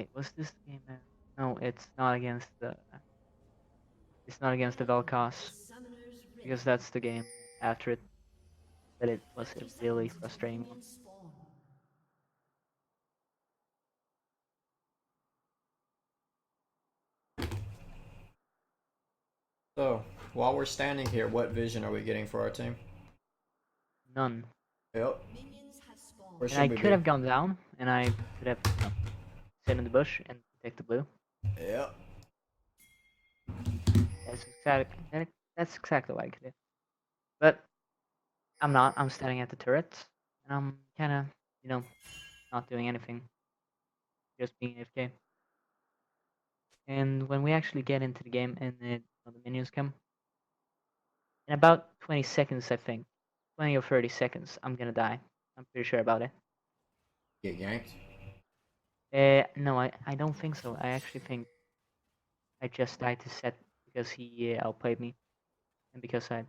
Wait, was this game? No, it's not against the. It's not against the Vel'Koz Summoner's because Rift. that's the game after it. But it was a 30 really seconds until frustrating one. minions spawn. So, while we're standing here, what vision are we getting for our team? None. Yep. Minions have spawned. Where And I should we could be? have gone down, and I could have sit in the bush and take the blue. Yep. That's exactly that's exactly what I could do. But I'm not. I'm standing at the turret, and I'm kind of, not doing anything, just being AFK. And when we actually get into the game and the minions come, in about 20 seconds, I think, 20 or 30 seconds, I'm gonna die. I'm pretty sure about it. Get yanked. No, I don't think so. I actually think I just died to Set because he outplayed me, and because that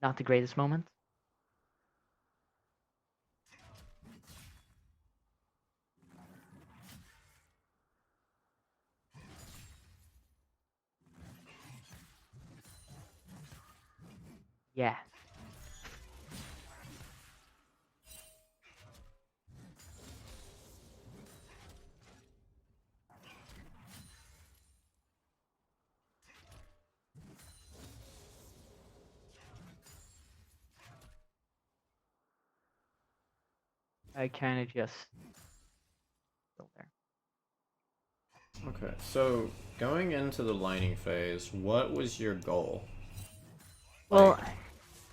not the greatest moment. Yeah, I kind of just still there. Okay, so going into the laning phase, what was your goal? Well, Like,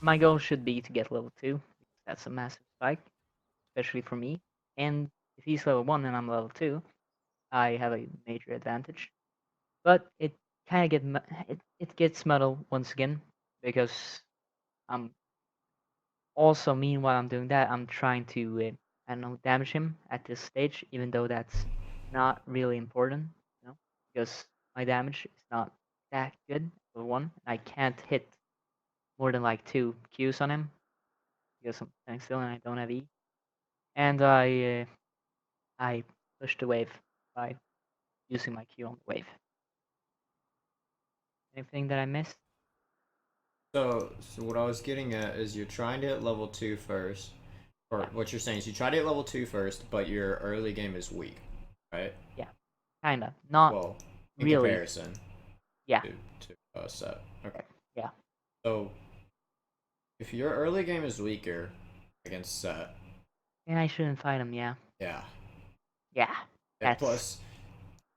my goal should be to get level 2. That's a massive spike, especially for me. And if he's level 1 and I'm level 2, I have a major advantage. But it kind of it gets muddled once again because I'm also, meanwhile I'm doing that, I'm trying to I don't know, damage him at this stage, even though that's not really important, because my damage is not that good. For one, I can't hit more than like 2 Qs on him because I'm standing still and I don't have E. And I push the wave by using my Q on the wave. Anything that I missed? so what I was getting at is you're trying to hit level 2 first, or Yeah, what you're saying is you try to hit level 2 first, but your early game is weak, right? yeah, kinda. Not Well, in really. comparison Yeah, to Set. Okay. yeah. So, if your early game is weaker against Set, And I shouldn't fight him. Yeah, yeah. yeah. And That's plus,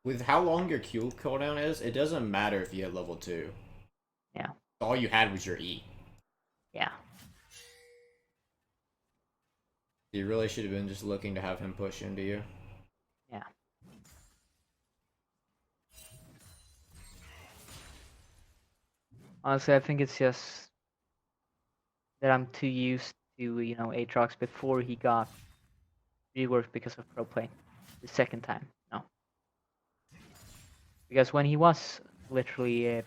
with how long your Q cooldown is, it doesn't matter if you hit level 2. yeah, All you had was your E. yeah. You really should have been just looking to have him push into you. Yeah. Honestly, I think it's just that I'm too used to, Aatrox before he got reworked because of pro play. The second time, no. Because when he was literally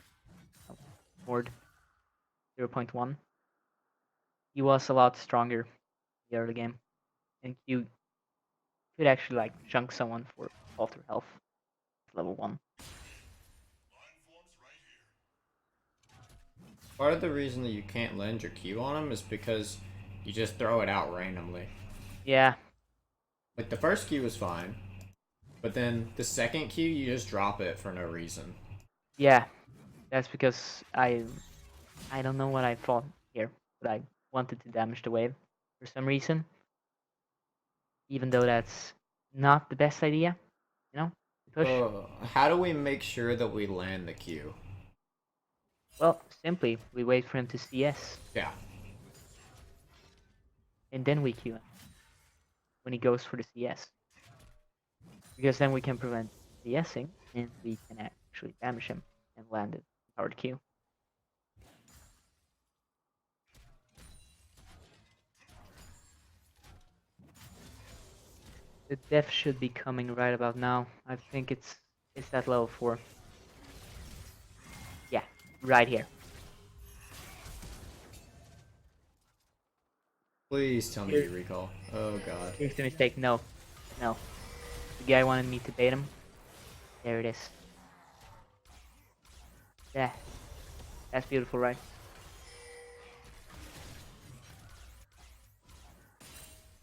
Mord 0.1, he was a lot stronger in the early game. And you could actually like chunk someone for half their health level 1. Part of the reason that you can't lend your Q on him is because you just throw it out randomly. Yeah, Like, the first Q is fine, but then the second Q, you just drop it for no reason. yeah. That's because I don't know what I thought here, but I wanted to damage the wave for some reason, even though that's not the best idea, to push. How do we make sure that we land the Q? Well, simply, we wait for him to CS, Yeah. and then we Q him when he goes for the CS. Because then we can prevent CSing, and we can actually damage him and land it hard Q. The death should be coming right about now. I think it's at level 4. Yeah, right here. Please tell me Here, you recall. Oh god. here's the mistake. No, no. The guy wanted me to bait him. There it is. Yeah, that's beautiful, right?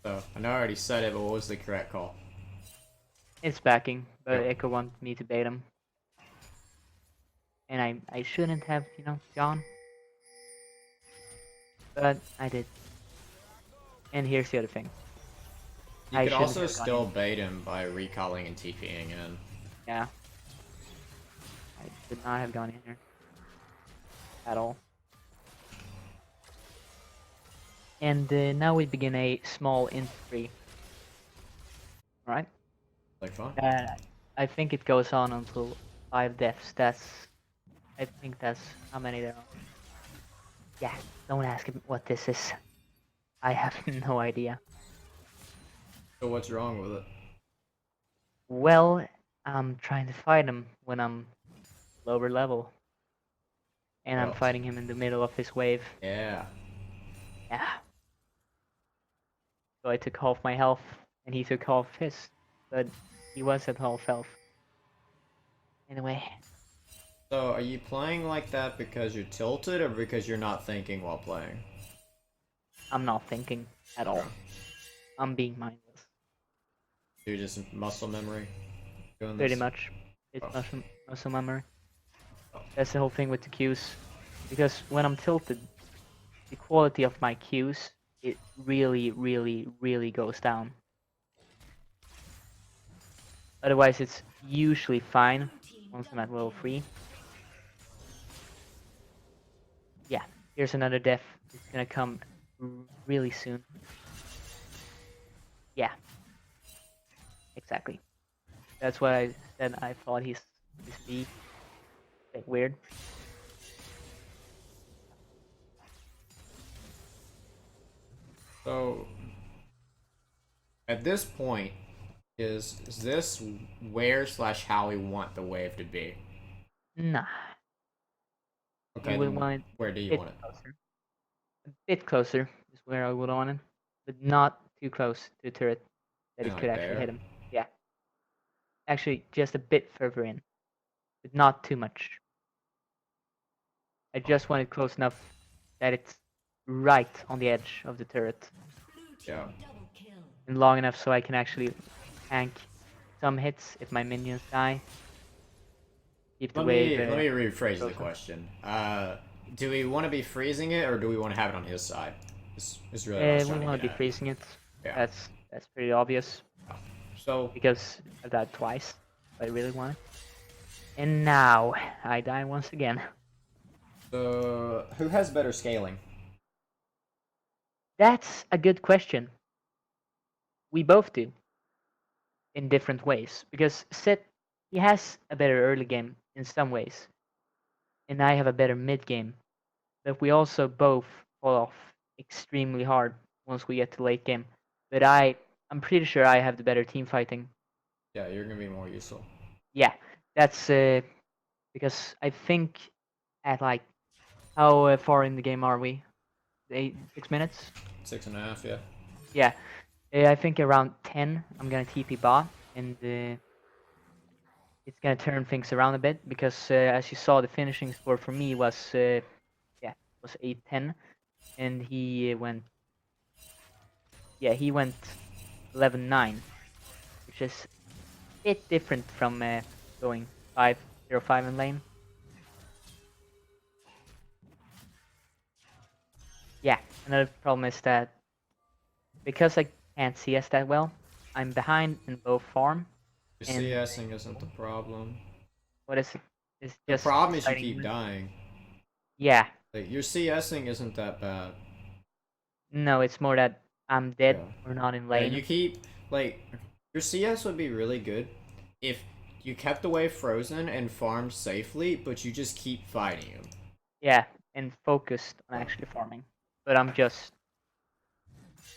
So, I know I already said it, but what was the correct call? It's backing, but Yep. Echo wanted me to bait him. And I shouldn't have, gone. But I did. And here's the other thing. You I could shouldn't also have gone still in. bait him by recalling and TPing in. Yeah. I should not have gone in here. At all. And now we begin a small infantry. Right? Like fun. I think it goes on until 5 deaths. I think that's how many there are. Yeah, don't ask him what this is. I have no idea. So what's wrong with it? Well, I'm trying to fight him when I'm lower level. And I'm Well, fighting him in the middle of his wave. yeah. Yeah. So I took half my health, and he took half his. But he was at half health. Anyway, So are you playing like that because you're tilted or because you're not thinking while playing? I'm not thinking at all. Okay. I'm being mindless. You're just muscle memory doing Pretty this? much. It's Oh. muscle memory. That's the whole thing with the Qs. Because when I'm tilted, the quality of my Qs, it really, really, really goes down. Otherwise, it's usually fine once I'm at level 3. Yeah, here's another death. It's gonna come really soon. Yeah, exactly. That's why I said I thought his B a bit weird. So at this point, is this where slash how we want the wave to be? Nah, Okay, you would then want it where do a you bit want it? closer. A bit closer is where I would want it, but not too close to the turret that Kinda it could like actually hit there? him. Yeah, actually just a bit further in, but not too much. I just want it close enough that it's right on the edge of the turret, Yeah. and long enough so I can actually tank some hits if my minions die. Keep the wave Let me rephrase the closer. question. Do we want to be freezing it or do we want to have it on his side? Is really what I was We trying to want get to be at. freezing it. Yeah. That's pretty obvious So because I've died twice. If I really want it. And now I die once again. who has better scaling? That's a good question. We both do in different ways because Sid he has a better early game in some ways, and I have a better mid game. But we also both fall off extremely hard once we get to late game. But I'm pretty sure I have the better team fighting. Yeah, you're gonna be more useful. Yeah, that's because I think at like how far in the game are we? 6 minutes? 6.5, yeah. Yeah, I think around 10 I'm gonna TP bot and it's gonna turn things around a bit because as you saw the finishing score for me was yeah was 8-10 and he went 11-9 which is a bit different from going 5-0-5 in lane. Yeah, another problem is that because I can't CS that well, I'm behind in both farm Your and CSing isn't the problem. what is it? It's The just problem is you deciding keep when. dying. Yeah, Like your CSing isn't that bad. no, it's more that I'm dead Yeah. or not in Yeah, lane. you keep like your CS would be really good if you kept the wave frozen and farmed safely, but you just keep fighting him. Yeah, and focused on Yeah. actually farming. But I'm just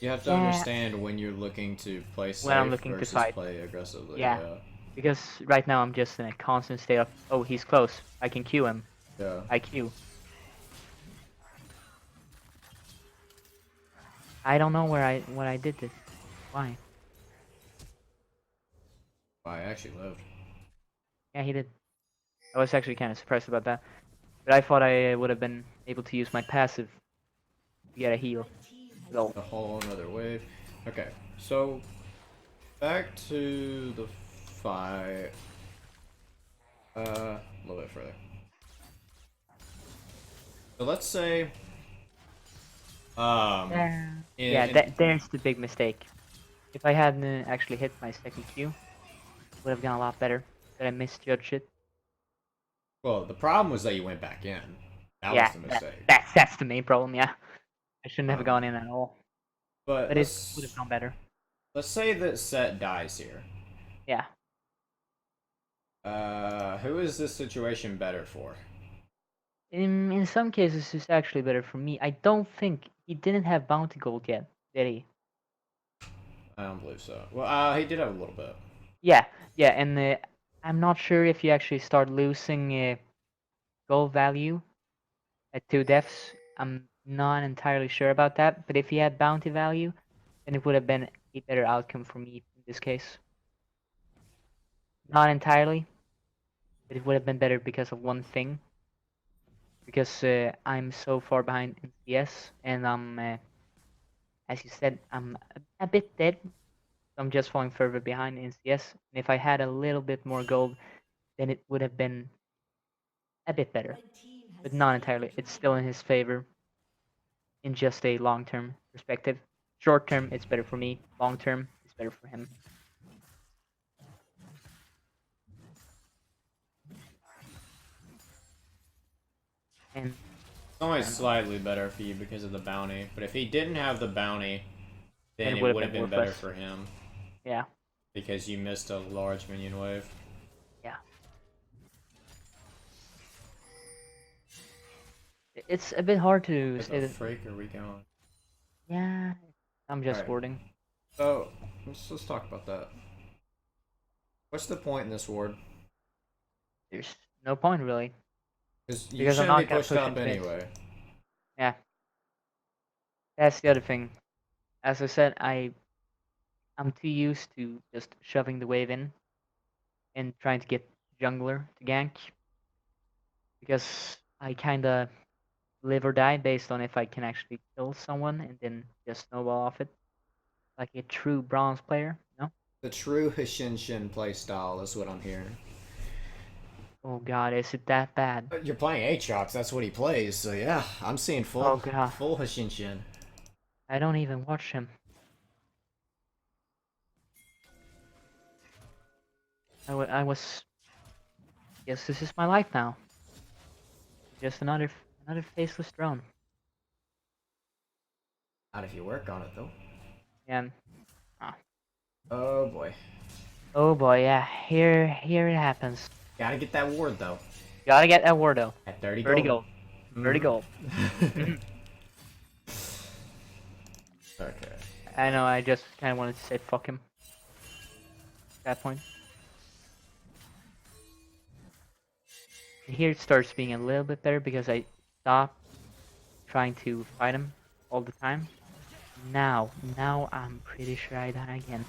You have to yeah understand when you're looking to play when I'm safe looking to versus fight. play aggressively. Yeah, Yeah. because right now I'm just in a constant state of oh he's close, I can Q him, Yeah. I Q. I don't know what I did this. Why? I actually lived. Yeah, he did. I was actually kind of surprised about that. But I thought I would have been able to use my passive to get a heal. So A whole another wave. Okay, so back to the fight. A little bit further. So let's say, um, yeah, in, yeah. in There's the big mistake. If I hadn't actually hit my second Q, would have gone a lot better. But I misjudged it. well, the problem was that you went back in. That was Yeah, the mistake. that's the main problem. Yeah, I shouldn't have Um, gone in at all. but But it would have gone better. let's say that Set dies here. Yeah. Who is this situation better for? In some cases, it's actually better for me. I don't think he didn't have bounty gold yet, did he? I don't believe so. Well, he did have a little bit. Yeah, yeah, and I'm not sure if you actually start losing gold value at 2 deaths. I'm not entirely sure about that, but if he had bounty value, then it would have been a better outcome for me in this case. Not entirely, but it would have been better because of one thing. Because I'm so far behind in CS, and as you said, I'm a bit dead. I'm just falling further behind in CS. And if I had a little bit more gold, then it would have been a bit better, but not entirely. It's still in his favor in just a long-term perspective. Short term, it's better for me. Long term, it's better for him. And It's only I don't know. slightly better for you because of the bounty. But if he didn't have the bounty, Then then it it would have would have been been better worthless. for him Yeah, because you missed a large minion wave. yeah. It's a bit hard to What say the that. freak are we going? Yeah, I'm just Alright, warding. so let's talk about that. What's the point in this ward? There's no point really Because you because I'm shouldn't be not gonna pushed push up into it. anyway. Yeah, that's the other thing. As I said, I'm too used to just shoving the wave in and trying to get jungler to gank because I kinda live or die based on if I can actually kill someone and then just snowball off it like a true bronze player. No? The true Hishinshin playstyle is what I'm hearing. Oh god, is it that bad? You're playing Aatrox, that's what he plays, so yeah, I'm seeing Oh full god, full Hishinshin. I don't even watch him. I was. Yes, this is my life now. Just another faceless drone. Not if you work on it though. And ah, Oh boy. oh boy, yeah, here it happens. Gotta get that ward though. Gotta get that Wardo. At 30 30 gold. gold. 30 gold. Okay. I know. I just kind of wanted to say fuck him at that point. Here it starts being a little bit better because I stopped trying to fight him all the time. Now I'm pretty sure I die again.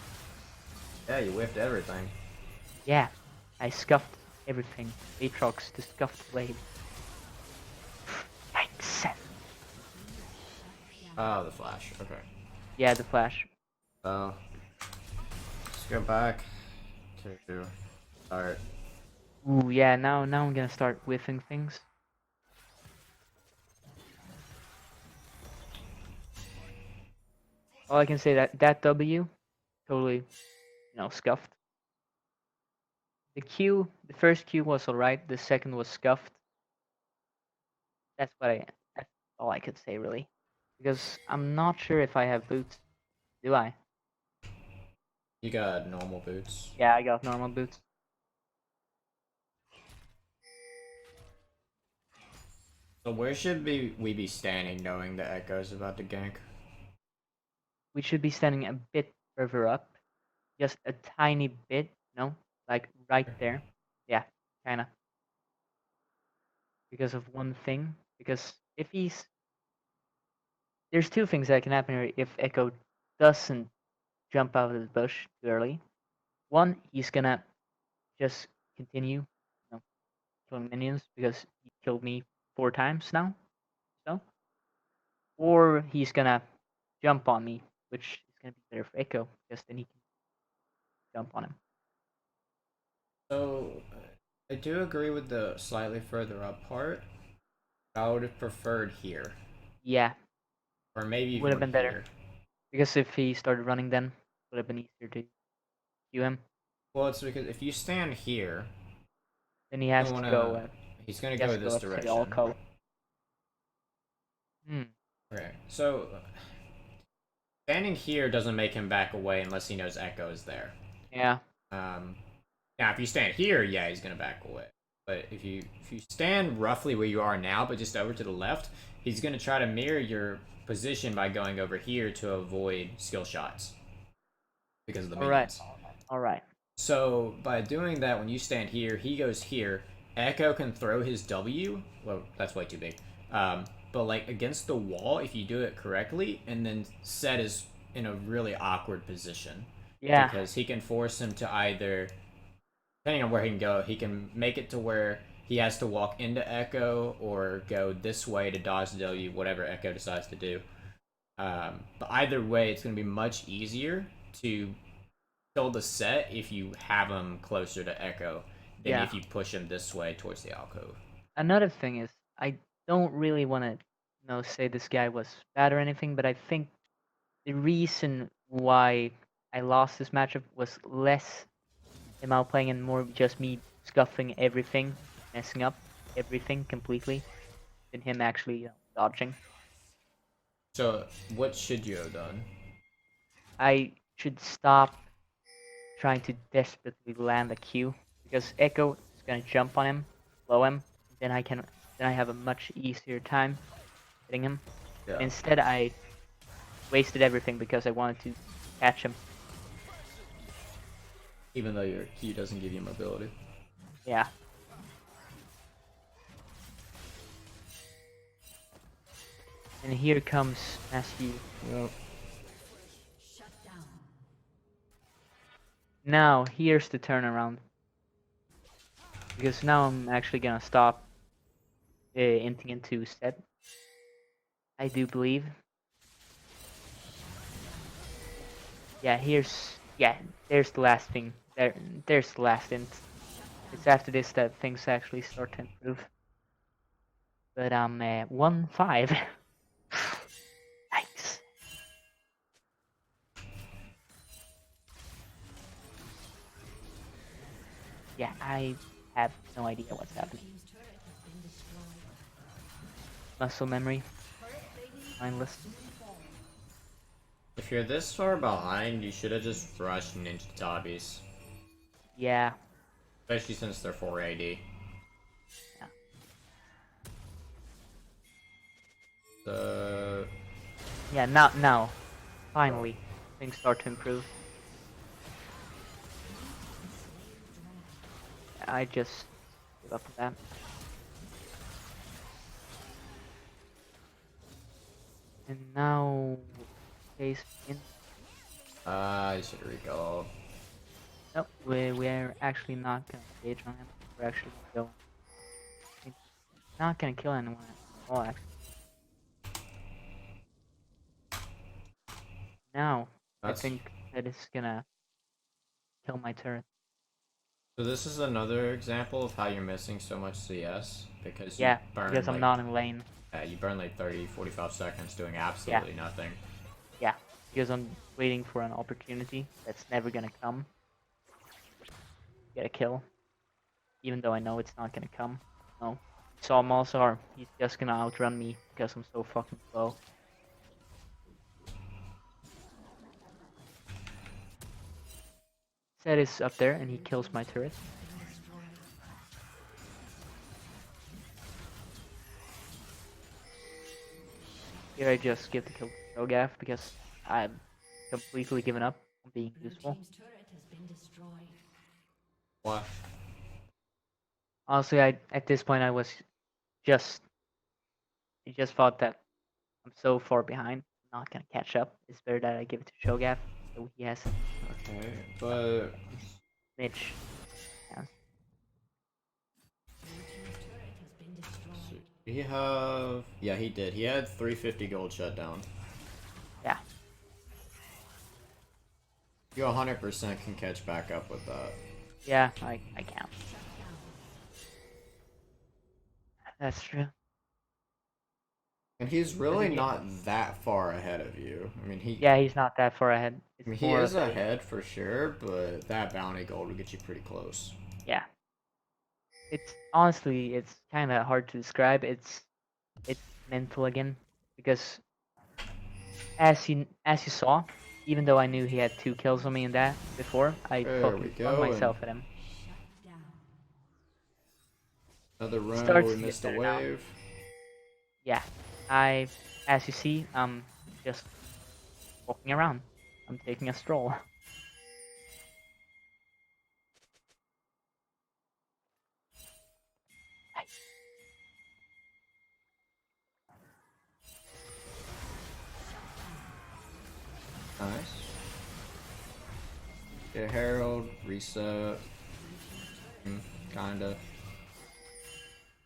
Yeah, you whiffed everything. Yeah, I scuffed everything. Aatrox, the scuffed blade. Yikes. Oh, the flash. Okay. Yeah, the flash. So, let's go back to start. Ooh, yeah, now I'm gonna start whiffing things. All I can say that W, totally, scuffed. The first Q was alright, the second was scuffed. That's all I could say really. Because I'm not sure if I have boots. Do I? You got normal boots. Yeah, I got normal boots. So where should we be standing knowing the Echo's about to gank? We should be standing a bit further up. Just a tiny bit, no? Like right there. Yeah, kinda. Because of one thing. Because if he's there's two things that can happen here if Echo doesn't jump out of the bush too early. One, he's gonna just continue, killing minions because he killed me 4 times now. So, or he's gonna jump on me, which is gonna be better for Echo because then he can jump on him. So I do agree with the slightly further up part. I would have preferred here, Yeah, or maybe would even have one been better here. because if he started running, then would have been easier to cue him. Well, it's because if you stand here, Then he you has don't to want go. to. He's gonna He go has to this go to the direction. alcove. Hmm. Okay, so standing here doesn't make him back away unless he knows Echo is there. Yeah. Um, Now if you stand here, yeah, he's gonna back away. But if you stand roughly where you are now, but just over to the left, he's gonna try to mirror your position by going over here to avoid skill shots because of the All right. minions. All right. So by doing that, when you stand here, he goes here. Echo can throw his W. Well, that's way too big. But like against the wall, if you do it correctly, and then Set is in a really awkward position Yeah. because he can force him to either, depending on where he can go, he can make it to where he has to walk into Echo or go this way to dodge the W, whatever Echo decides to do. But either way, it's going to be much easier to kill the Set if you have him closer to Echo than Yeah. if you push him this way towards the alcove. Another thing is, I don't really want to, say this guy was bad or anything, but I think the reason why I lost this matchup was less him outplaying and more just me scuffing everything, messing up everything completely, than him actually dodging. So, what should you have done? I should stop trying to desperately land a Q because Echo is gonna jump on him, blow him, then I have a much easier time hitting him. Yeah. Instead, I wasted everything because I wanted to catch him. Even though your Q doesn't give you mobility. Yeah. And here comes Matthew. Yep. Now, here's the turnaround. Because now I'm actually gonna stop inting into Set. I do believe. Yeah, there's the last thing. There's the last int. It's after this that things actually start to improve. But I'm 1-5. Nice. Yeah, I have no idea what's happening. Muscle memory. Mindless. If you're this far behind, you should have just rushed Ninja Tabis. Yeah. Especially since they're 4 AD. Yeah. Yeah, now. Finally. Things start to improve. I just give up on that. And now case in I should recall. no, we're actually not gonna engage on him. We're actually gonna go. He's not gonna kill anyone at all actually. Now I That's think that is gonna kill my turret. So this is another example of how you're missing so much CS because you Yeah, burn because I'm like not in lane. you burn like 30, 45 seconds doing Yeah, absolutely nothing. yeah. Because I'm waiting for an opportunity that's never gonna come. Get a kill. Even though I know it's not gonna come. No. So I'm also he's just gonna outrun me because I'm so fucking slow. Zed is up there and he kills my turret. Here I just give the kill to Cho'Gath because I'm completely given up on being useful. What? Honestly, at this point I was just I just thought that I'm so far behind. I'm not gonna catch up. It's better that I give it to Cho'Gath, so he has Okay, a but smidge chance. so he have yeah he did. He had 350 gold shutdown. Yeah, You 100% can catch back up with that. yeah, I can. That's true. And he's But really then, not that far ahead of you. yeah, he's not that far ahead. I It's mean he more is of a ahead for sure, but that bounty gold will get you pretty close. yeah. It's honestly, it's kind of hard to describe. It's mental again because as you saw, even though I knew he had 2 kills on me in that before, I There we fucking flung go, and myself at him. another It run where starts we to get missed a better now. wave. Yeah, I, as you see, I'm just walking around. I'm taking a stroll. Nice. Get Herald, reset. Kinda.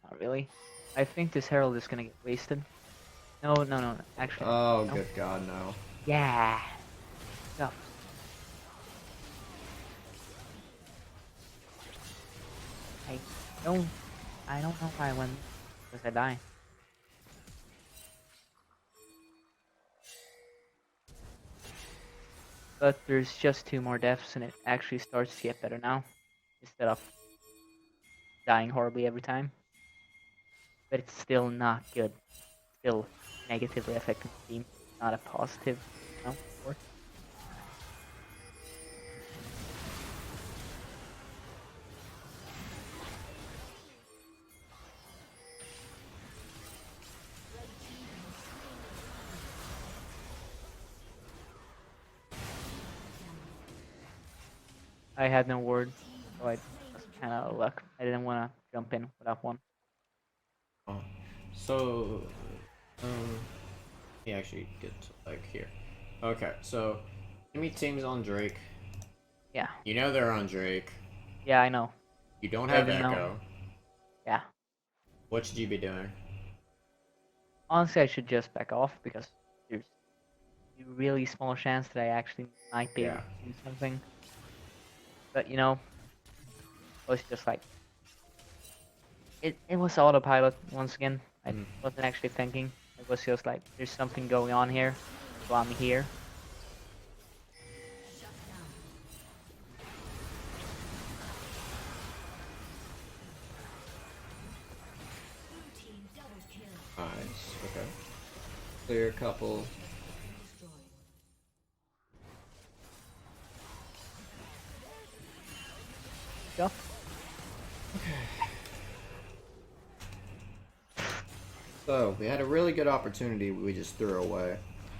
Not really. I think this herald is gonna get wasted. No, no, no, no. Actually, Oh, no. good God, no. Yeah. Stuff. I don't. I don't know why I went because I die. But there's just 2 more deaths, and it actually starts to get better now, instead of dying horribly every time. But it's still not good. Still negatively affecting the team. Not a positive, force. I had no ward, so I was kind of luck. I didn't want to jump in without one. Oh. So, um, he actually get to, like, here. Okay, so, enemy team's on Drake. Yeah, You know they're on Drake. yeah, I know. You don't I have didn't know. Echo. Yeah, What should you be doing? honestly, I should just back off because there's a really small chance that I actually might be able Yeah. to do something. But I was just like, it was autopilot once again. I Mm. wasn't actually thinking. It was just like, there's something going on here, so I'm here. Nice. Okay. Clear a couple. Go. So, we had a really good opportunity we just threw away.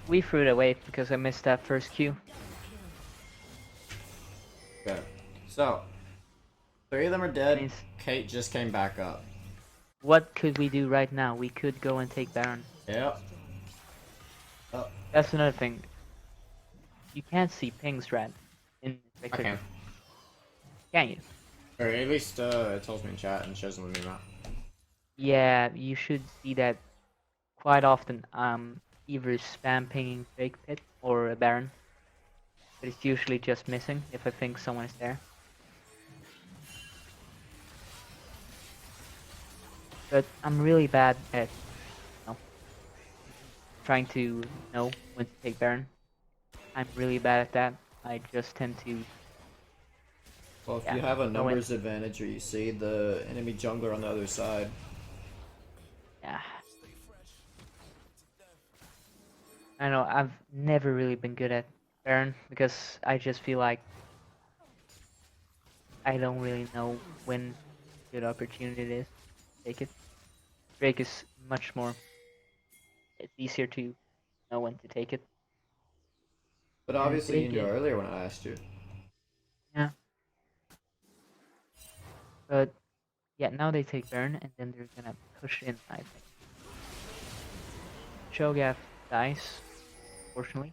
We threw it away because I missed that first Q. Okay. So, 3 of them are dead. Means Kate just came back up. what could we do right now? We could go and take Baron. Yep. Oh, That's another thing. You can't see pings red in I Victor, can. can you? Or at least it tells me in chat and shows on the map. Yeah, you should see that quite often. Either spam pinging fake pit or a Baron, but it's usually just missing if I think someone is there. But I'm really bad at know, trying to know when to take Baron. I'm really bad at that. I just tend to, Well, if yeah, you have a go in. numbers advantage or you see the enemy jungler on the other side. Yeah. I know, I've never really been good at Baron because I just feel like I don't really know when a good opportunity it is to take it. Drake is much more, it's easier to know when to take it. But And obviously you Drake knew is, earlier when I asked you. yeah. But yeah, now they take Baron and then they're gonna push in, I think. Cho'Gath dies, unfortunately.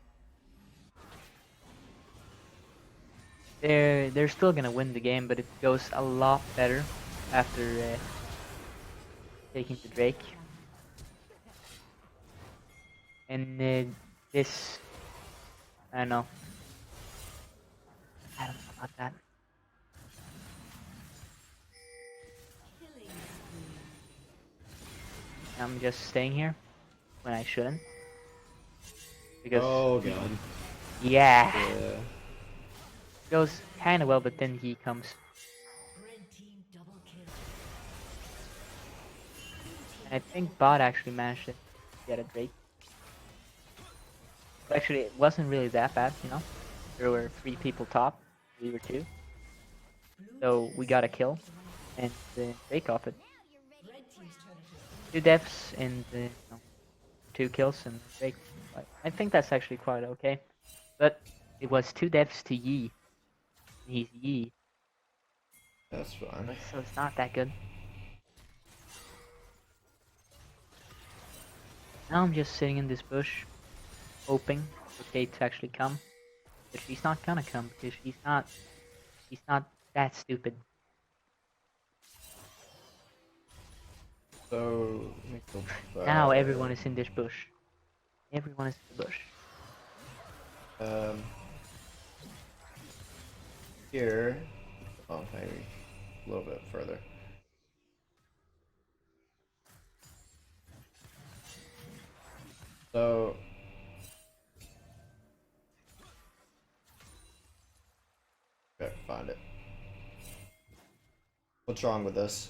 They're still gonna win the game, but it goes a lot better after taking the Drake. And this, I don't know. I don't know about that. I'm just staying here when I shouldn't. Because Oh god. yeah, Yeah. goes kind of well, but then he comes. And I think bot actually managed to get a Drake. Actually, it wasn't really that bad, you know? There were 3 people top, we were 2. So we got a kill, and Drake off it. 2 deaths and 2 kills and Drake. I think that's actually quite okay. But it was 2 deaths to Yi. And he's Yi, That's fine. so it's not that good. Now I'm just sitting in this bush, hoping for Kate to actually come. But she's not gonna come because she's not that stupid. So Now everyone is in this bush. Everyone is in the bush. um here. Oh, maybe a little bit further. So okay, find it. What's wrong with this?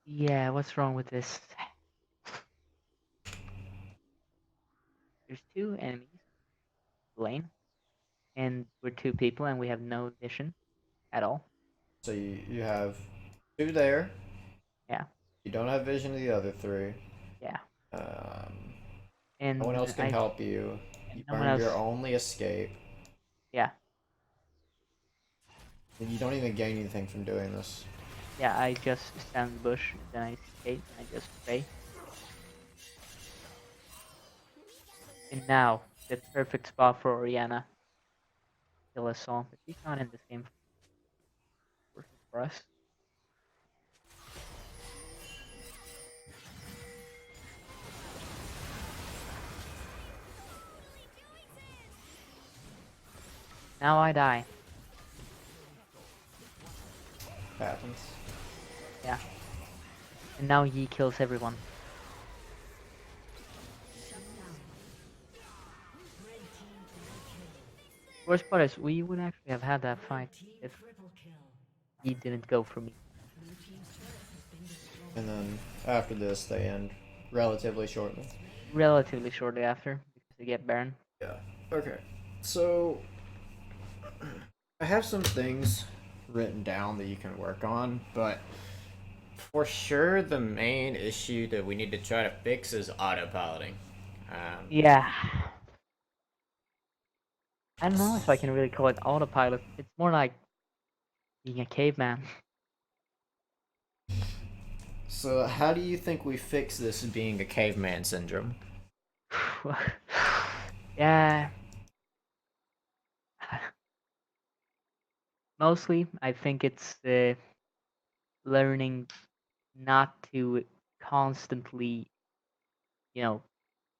Yeah, what's wrong with this? There's 2 enemies, lane, and we're 2 people and we have no vision at all. So you have 2 there. Yeah, You don't have vision of the other 3. yeah. Um, no one And else can help you. You no one earned else. your only escape. Yeah, And you don't even gain anything from doing this. yeah. I just stand in the bush, then I skate, and I just pray. And now the perfect spot for Oriana. Kill us all, but she's not in this game for us. Now I die. Happens. Yeah. And now Yi kills everyone. Worst part is we would actually have had that fight if Yi didn't go for me. And then after this, they end relatively shortly. Relatively shortly after, because they get Baron. Yeah. Okay. So I have some things written down that you can work on, but for sure the main issue that we need to try to fix is autopiloting. Yeah. I don't know if I can really call it autopilot. It's more like being a caveman. So how do you think we fix this being a caveman syndrome? Yeah. Mostly, I think it's learning not to constantly, you know,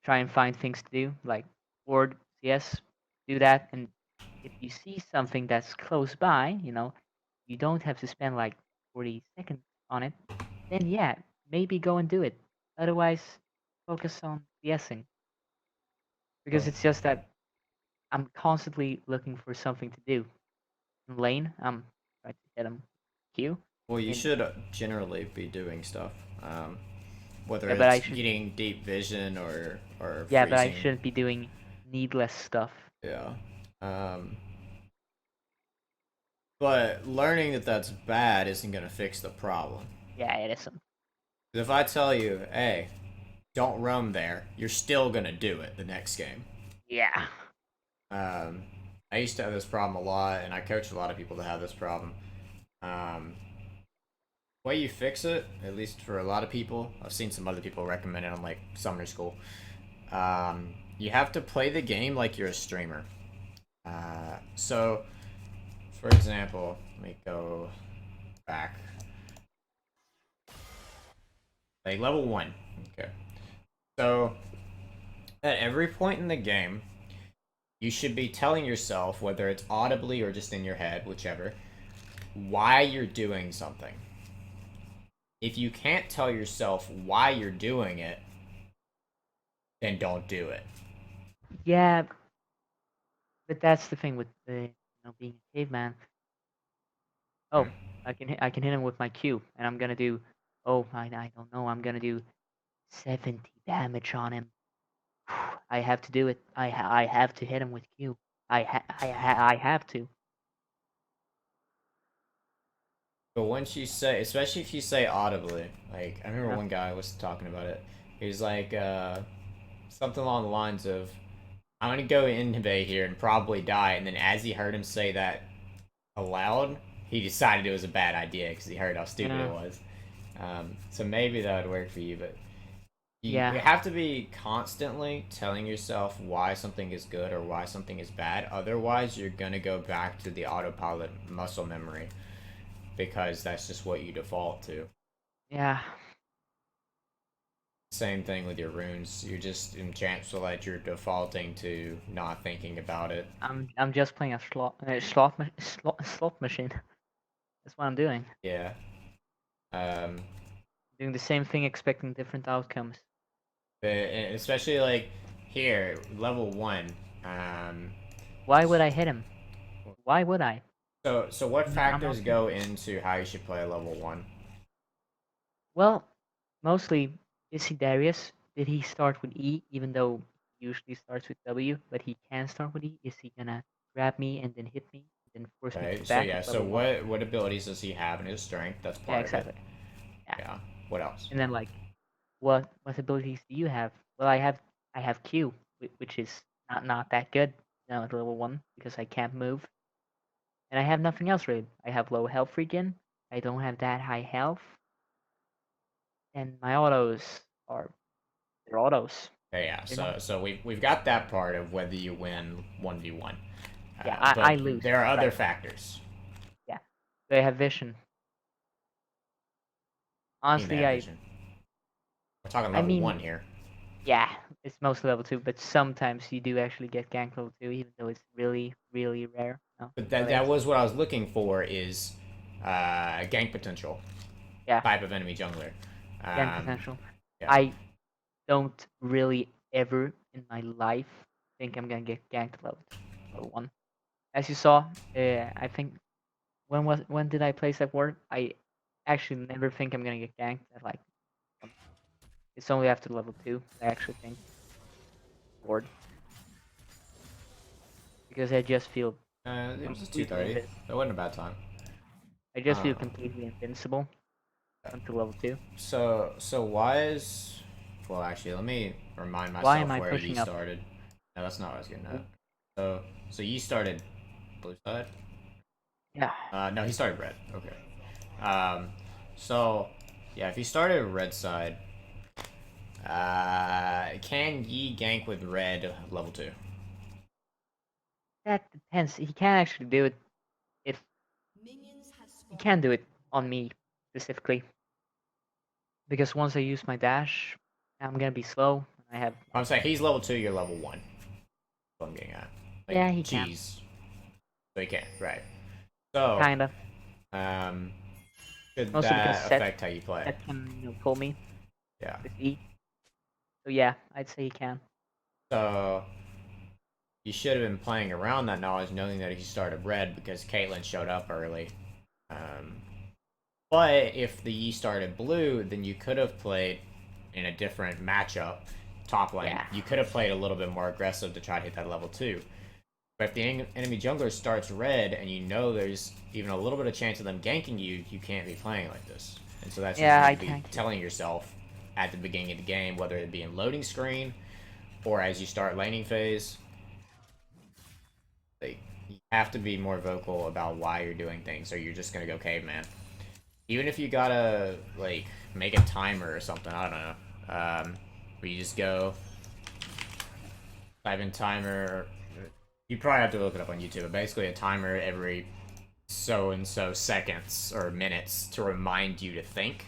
try and find things to do. Like, ward, yes, do that. And if you see something that's close by, you don't have to spend like 40 seconds on it, then yeah, maybe go and do it. Otherwise, focus on CSing. Because Oh. it's just that I'm constantly looking for something to do. In lane, I'm trying to hit him Q. Well, you And should generally be doing stuff. Whether yeah, but I it's should getting deep vision or yeah, but I freezing. shouldn't be doing needless stuff. Yeah. Um, but learning that that's bad isn't going to fix the problem. Yeah, it isn't. If I tell you, hey, don't roam there, you're still going to do it the next game. Yeah. Um, I used to have this problem a lot, and I coach a lot of people that have this problem. Um, way you fix it, at least for a lot of people, I've seen some other people recommend it on like summer school, You have to play the game like you're a streamer. So, for example, let me go back. Like level 1. Okay. So, at every point in the game, you should be telling yourself, whether it's audibly or just in your head, whichever, why you're doing something. If you can't tell yourself why you're doing it, then don't do it. Yeah, but that's the thing with being a caveman. Oh, Hmm. I can hit him with my Q, and I'm gonna do. Oh, I don't know. I'm gonna do 70 damage on him. I have to do it. I have to hit him with Q. I have to. But once you say, especially if you say audibly, like I remember Yeah. one guy was talking about it. He was like something along the lines of, "I'm gonna go invade here and probably die." And then as he heard him say that aloud, he decided it was a bad idea because he heard how stupid it Yeah. was. So maybe that would work for you, but you Yeah. have to be constantly telling yourself why something is good or why something is bad. Otherwise, you're gonna go back to the autopilot muscle memory because that's just what you default to. Yeah. Same thing with your runes. You're just in chance so that you're defaulting to not thinking about it. I'm just playing a slot machine. That's what I'm doing. Yeah. Um, Doing the same thing, expecting different outcomes. but especially like here, level 1. Um, Why would I hit him? Why would I? so what I'm not. factors go into how you should play level 1? Well, mostly, is he Darius? Did he start with E, even though he usually starts with W, but he can start with E? Is he gonna grab me and then hit me, and then force me to Right. go So back yeah. at So level 1? what abilities does he have in his strength? That's Yeah, part of it. exactly. Yeah. Yeah. What else? And then like, what abilities do you have? Well, I have Q, which is not that good now at level 1 because I can't move, and I have nothing else really. I have low health regen. I don't have that high health, and my autos are they're autos. Okay, yeah. They're not. So we've got that part of whether you win 1v1. Yeah, I But lose there are other right. factors. Yeah, they have vision. In Honestly, that vision. We're talking I level mean, 1 here. yeah, it's mostly level 2, but sometimes you do actually get gank level 2, even though it's really rare. No, But that nowadays. was what I was looking for is gank potential Yeah, type of enemy jungler. gank Um, potential. yeah. I don't really ever in my life think I'm gonna get ganked level 1. As you saw, I think when did I place that ward? I actually never think I'm gonna get ganked at like 1. It's only after level 2 that I actually think ward because I just feel It was just completely 230. invincible. That wasn't a bad time. I just feel Um, completely invincible until level 2. so why is... Well, actually, let me remind Why am myself I where you pushing up? started. No, that's not what I was getting at. So you started blue side? Yeah. No, he started red. Okay. Um, so yeah, if he started red side, can Yi gank with red level 2? That depends. He can actually do it if he can do it on me specifically. Because once I use my dash, I'm gonna be slow. I have I'm saying he's level 2, you're level 1. That's what I'm getting at. Like yeah, he can. cheese. So he can, right. So, Kinda. um, could Mostly because that affect how you play? Set can pull me Yeah. with E. So yeah, I'd say he can. So you should have been playing around that knowledge, knowing that he started red because Caitlyn showed up early. Um, but if the Yi started blue, then you could have played in a different matchup, top lane. Yeah. You could have played a little bit more aggressive to try to hit that level 2. But if the enemy jungler starts red and you know there's even a little bit of chance of them ganking you, you can't be playing like this. And so that's what Yeah, you I need to be can't. telling yourself at the beginning of the game, whether it be in loading screen or as you start laning phase. Like, you have to be more vocal about why you're doing things, or you're just gonna go caveman. Even if you gotta like make a timer or something, I don't know. Where you just go Type in timer. You probably have to look it up on YouTube, but basically a timer every so and so seconds or minutes to remind you to think.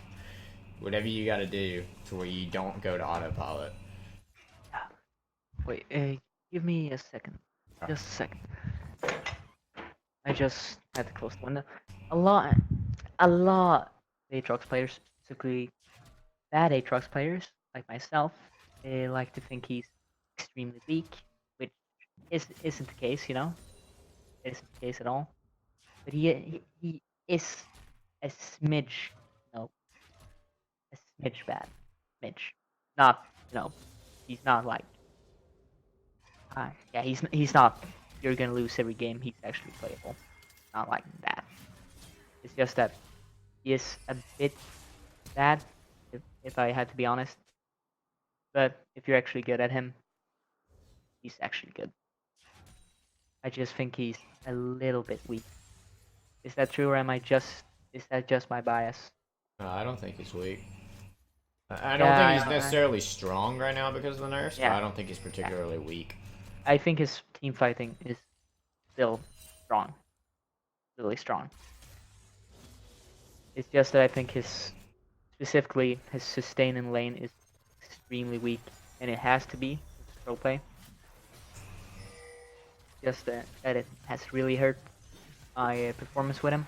Whatever you got to do to where you don't go to autopilot. Yeah. Wait, give me a second. Just a second. I just had to close the window. A lot, a lot of Aatrox players, specifically bad Aatrox players like myself, they like to think he's extremely weak, which isn't the case, you know? It isn't the case at all. But he is a smidge, you know, a smidge bad. Smidge. Not, you know, he's not like, yeah, he's not, you're gonna lose every game, he's actually playable. Not like that. It's just that he is a bit bad, if I had to be honest. But if you're actually good at him, he's actually good. I just think he's a little bit weak. Is that true, or is that just my bias? I don't think he's weak. I don't think he's Yeah, necessarily strong right now because of the nerfs, but yeah, I don't think he's yeah. particularly weak. I think his team fighting is still strong, really strong. It's just that I think specifically his sustain in lane is extremely weak, and it has to be with pro play. Just that it has really hurt my performance with him.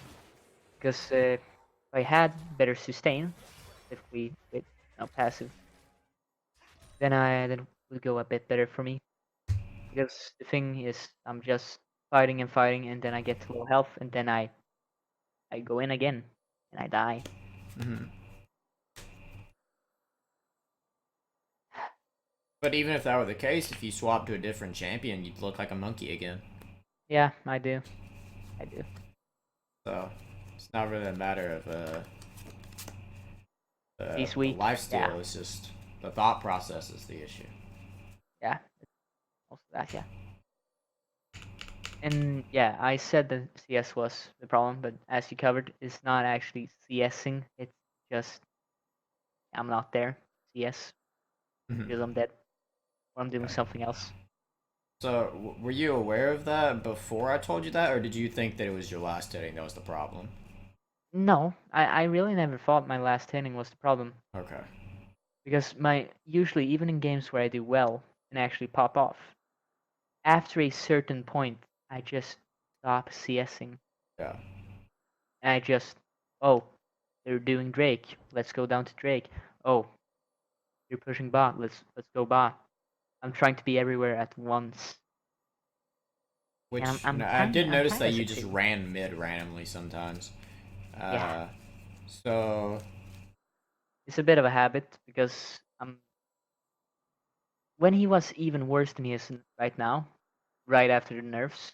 Because if I had better sustain, specifically with passive, then it would go a bit better for me. Because the thing is, I'm just fighting and fighting, and then I get to low health, and then I go in again, and I die. Mm-hmm. But even if that were the case, if you swap to a different champion, you'd look like a monkey again. Yeah, I do. I do. So it's not really a matter of He's the weak. Yeah, lifesteal. It's just the thought process is the issue. yeah. Also that, yeah. And yeah, I said that CS was the problem, but as you covered, it's not actually CSing. It's just I'm not there. CS Mm-hmm. because I'm dead or I'm doing Okay. something else. So were you aware of that before I told you that, or did you think that it was your last hitting that was the problem? No, I really never thought my last hitting was the problem Okay. because my usually even in games where I do well and actually pop off, after a certain point, I just stop CSing Yeah. and I just oh they're doing Drake, let's go down to Drake. Oh, you're pushing bot, let's go bot. I'm trying to be everywhere at once, and Which I did I'm notice kind that of you just succeeding. ran mid randomly sometimes. Yeah, Uh, so it's a bit of a habit because when he was even worse than he is right now, right after the nerfs,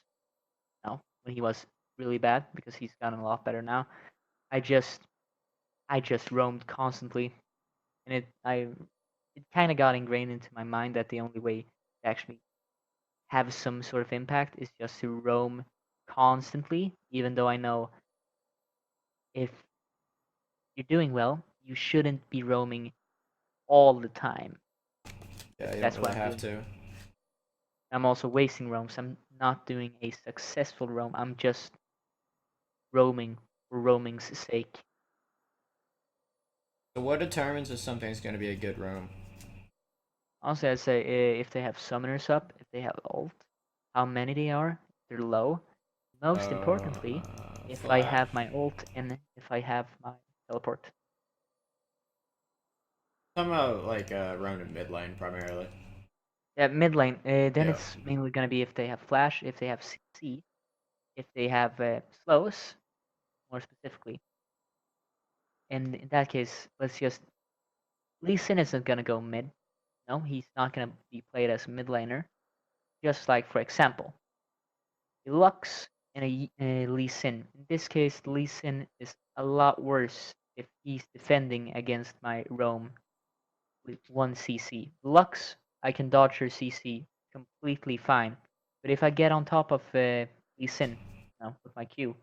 no, when he was really bad because he's gotten a lot better now. I just I just roamed constantly, and it kind of got ingrained into my mind that the only way to actually have some sort of impact is just to roam constantly. Even though I know if you're doing well, you shouldn't be roaming all the time. yeah, you don't That's what really I'm have doing. to. I'm also wasting roams. I'm not doing a successful roam. I'm just roaming for roaming's sake. So what determines if something's going to be a good room? Honestly, I'd say if they have summoners up, if they have ult, how many they are, if they're low. Most importantly, if I Flat. have my ult and if I have my teleport. I'm like roam in mid lane primarily. Yeah, mid lane, then Yeah. it's mainly gonna be if they have flash, if they have CC, if they have slows, more specifically. And in that case, let's just Lee Sin isn't gonna go mid. No, he's not gonna be played as a mid laner. Just like for example, a Lux and a Lee Sin. In this case, Lee Sin is a lot worse if he's defending against my roam with 1 CC. Lux, I can dodge her CC completely fine. But if I get on top of Lee Sin, with my Q,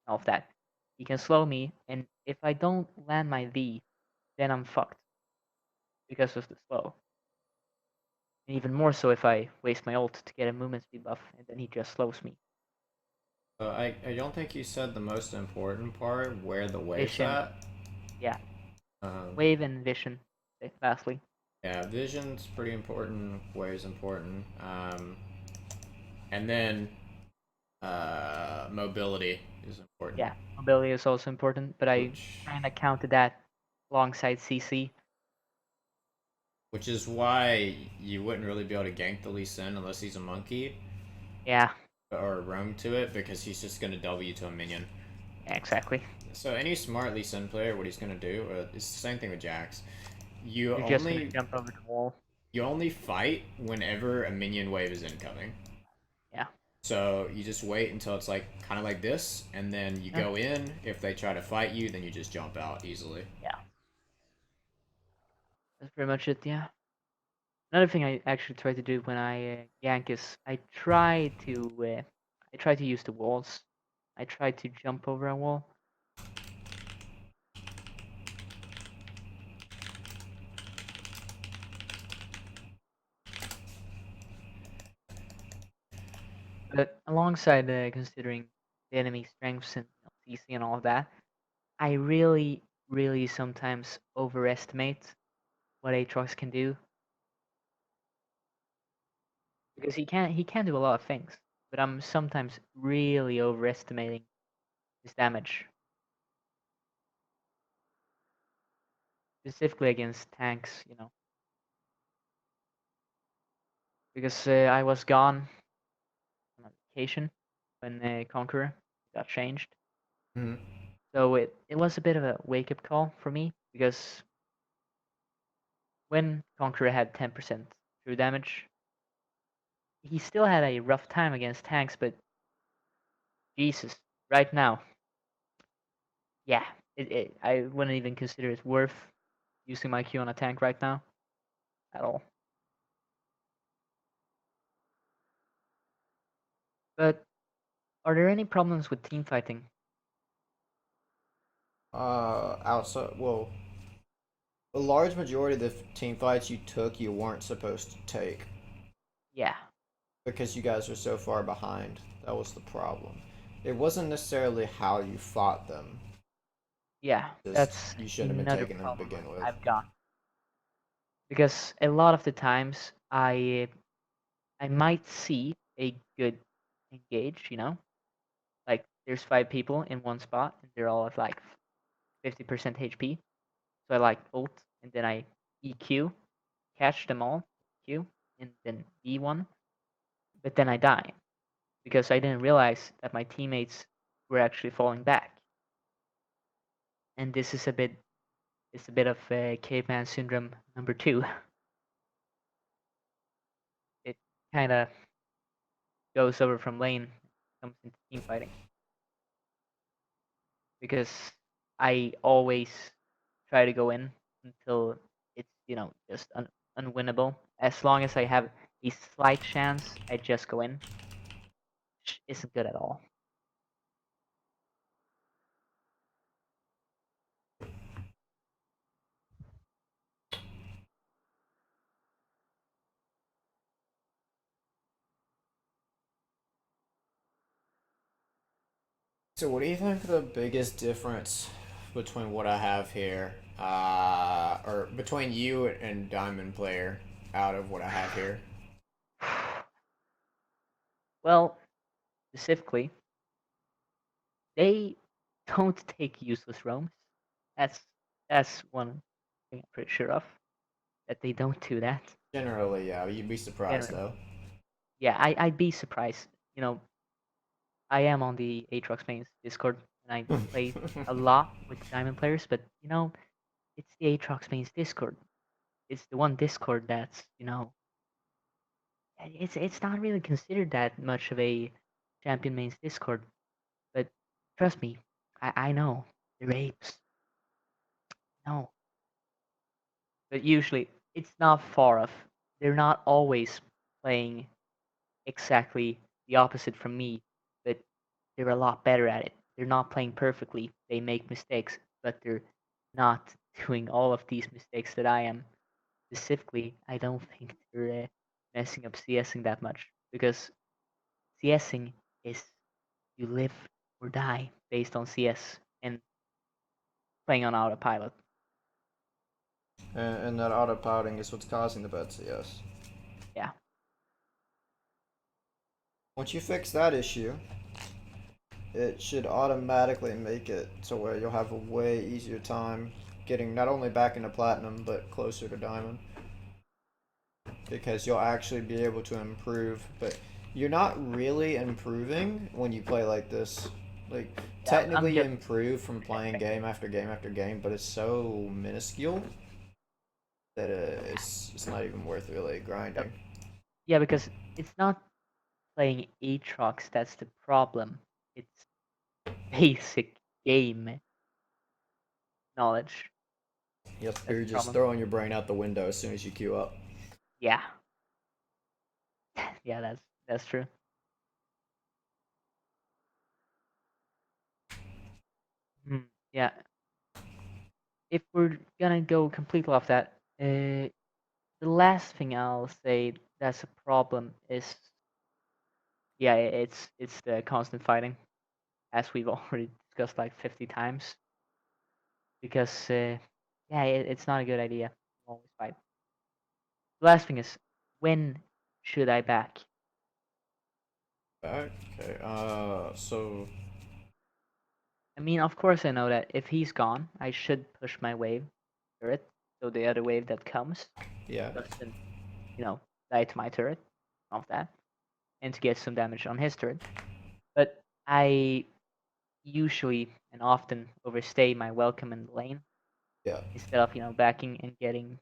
all of that, he can slow me, and if I don't land my V, then I'm fucked because of the slow. And even more so if I waste my ult to get a movement speed buff, and then he just slows me. I don't think you said the most important part, where the wave's Vision, at. yeah, Um, wave and vision, lastly. yeah, vision's pretty important, wave's important. And then mobility is important. Yeah, mobility is also important, but I Which kind of counted that alongside CC. which is why you wouldn't really be able to gank the Lee Sin unless he's a monkey Yeah, or roam to it, because he's just gonna W to a minion. yeah, exactly. So any smart Lee Sin player, what he's gonna do, it's the same thing with Jax. You You're just gonna only jump over the wall. you only fight whenever a minion wave is incoming. Yeah, So you just wait until it's like kind of like this, and then you yeah, go in. If they try to fight you, then you just jump out easily. yeah. That's pretty much it. Yeah. Another thing I actually try to do when I gank is I try to use the walls. I try to jump over a wall. But alongside considering the enemy strengths and CC and all of that, I really, really sometimes overestimate what Aatrox can do because he can do a lot of things, but I'm sometimes really overestimating his damage, specifically against tanks. Because I was gone on vacation when Conqueror got changed, Mm-hmm. so it was a bit of a wake up call for me because when Conqueror had 10% true damage, he still had a rough time against tanks, but Jesus, right now, yeah, I wouldn't even consider it worth using my Q on a tank right now at all. But are there any problems with team fighting? Outside, well, a large majority of the team fights you took, you weren't supposed to take Yeah, because you guys were so far behind. That was the problem. It wasn't necessarily how you fought them. yeah, Just that's you shouldn't have been another taking them to problem begin with. I've got because a lot of the times I might see a good engage, like there's 5 people in one spot and they're all at like 50% HP. So I like ult and then I EQ, catch them all, Q, and then E1. But then I die because I didn't realize that my teammates were actually falling back. And this is a bit of caveman syndrome number two. It kind of goes over from lane, comes into team fighting because I always try to go in until it's just unwinnable. As long as I have a slight chance, I just go in, which isn't good at all. So, what do you think the biggest difference between what I have here, or between you and Diamond Player, out of what I have here? Well, specifically, they don't take useless roams. That's that's one thing I'm pretty sure of, that they don't do that Generally, yeah, you'd be surprised generally. though. Yeah, I'd be surprised. You know, I am on the Aatrox mains Discord and I play a lot with Diamond players, but it's the Aatrox mains Discord. It's the one Discord that's it's not really considered that much of a champion mains Discord. But trust me, I know the rapes. No, but usually it's not far off. They're not always playing exactly the opposite from me, but they're a lot better at it. They're not playing perfectly. They make mistakes, but they're not doing all of these mistakes that I am. Specifically, I don't think they're. messing up CSing that much because CSing is you live or die based on CS and playing on autopilot. And that autopiloting is what's causing the bad CS. Yeah. Once you fix that issue, it should automatically make it to where you'll have a way easier time getting not only back into platinum but closer to diamond, because you'll actually be able to improve. But you're not really improving when you play like this. Like, Yeah, I'm technically you just improve from playing game after game after game, but it's so minuscule that it's not even worth really grinding. yeah, because it's not playing Aatrox that's the problem. It's basic game knowledge. Yep, That's you're the just problem. throwing your brain out the window as soon as you queue up. Yeah. Yeah, that's true. Hmm. Yeah. If we're gonna go completely off that, the last thing I'll say that's a problem is yeah, it's the constant fighting, as we've already discussed like 50 times. Because yeah, it's not a good idea to always fight. The last thing is when should I back? Back? Okay, so I mean, of course I know that if he's gone, I should push my wave turret, so the other wave that comes yeah, doesn't, you know, die to my turret, of that, and to get some damage on his turret. But I usually and often overstay my welcome in the lane yeah, instead of backing and getting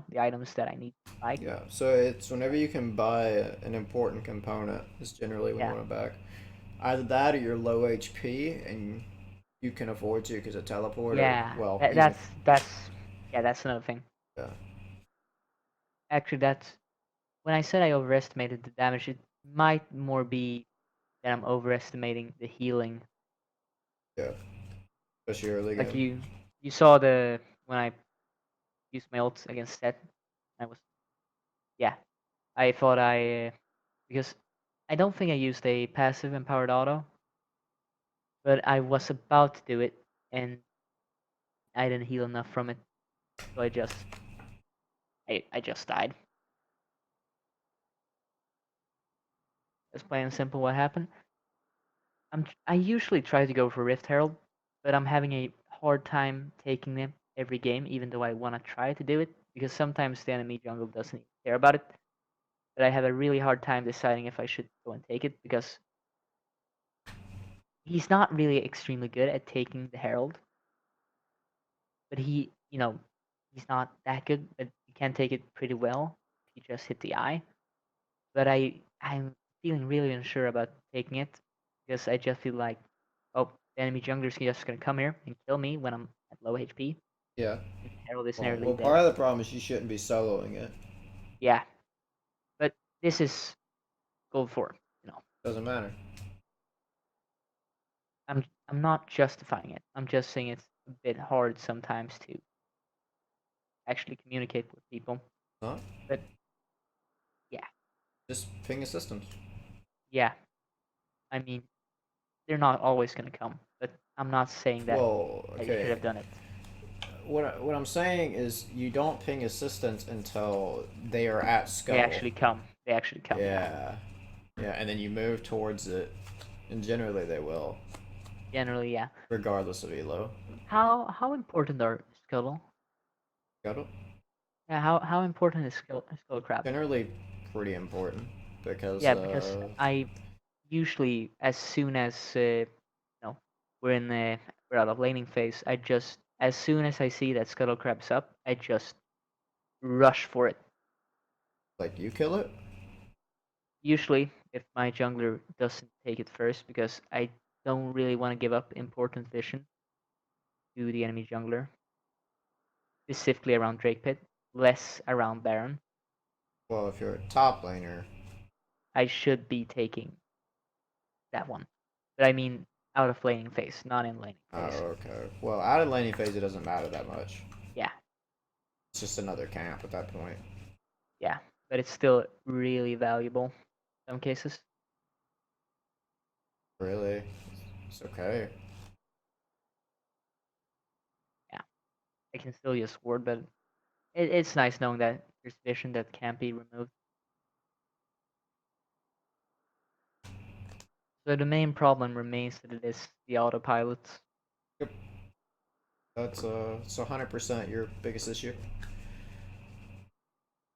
the items that I need to buy. yeah. So it's whenever you can buy an important component is generally when you Yeah, want to back. Either that or you're low HP and you can afford to because of teleport or, yeah, well, that, even, that's yeah, that's another thing. yeah, Actually, that's when I said I overestimated the damage. It might more be that I'm overestimating the healing. yeah, especially early Like game. you saw the when I used my ult against Set, I was yeah. I thought because I don't think I used a passive empowered auto, but I was about to do it and I didn't heal enough from it, so I just died. That's plain and simple what happened. I usually try to go for Rift Herald, but I'm having a hard time taking them every game, even though I want to try to do it because sometimes the enemy jungle doesn't even care about it. But I have a really hard time deciding if I should go and take it because he's not really extremely good at taking the Herald, but he's not that good, but he can take it pretty well. He just hit the eye. But I'm feeling really unsure about taking it because I just feel like, oh, the enemy jungler's just gonna come here and kill me when I'm at low HP, Yeah. and Herald is Well, nearly well, dead. part of the problem is you shouldn't be soloing it. Yeah, but this is gold 4. Doesn't matter. I'm not justifying it. I'm just saying it's a bit hard sometimes to actually communicate with people. Huh? But yeah, Just ping assistants. yeah. I mean, they're not always gonna come, but I'm not saying that Well, I should okay. have done it. What I'm saying is you don't ping assistants until they are at They scuttle. actually come. They actually come. Yeah. Yeah. Yeah, and then you move towards it, and generally they will, Generally, yeah. regardless of elo. How important are Scuttle? Scuttle? Yeah, how important is Skull Crab? Generally pretty important because, Yeah, because I usually as soon as we're in the we're out of laning phase, I just as soon as I see that Scuttle Crab's up, I just rush for it. like, you kill it? Usually, if my jungler doesn't take it first, because I don't really want to give up important vision to the enemy jungler, specifically around Drake Pit, less around Baron. Well, if you're a top laner, I should be taking that one. But I mean out of laning phase, not in laning oh, phase. okay. Well, out of laning phase, it doesn't matter that much. Yeah, It's just another camp at that point. yeah. but it's still really valuable in some cases. Really? It's okay. Yeah, I can still use Sword, but it's nice knowing that there's vision that can't be removed. So the main problem remains that it is the autopilots. Yep. That's it's 100% your biggest issue.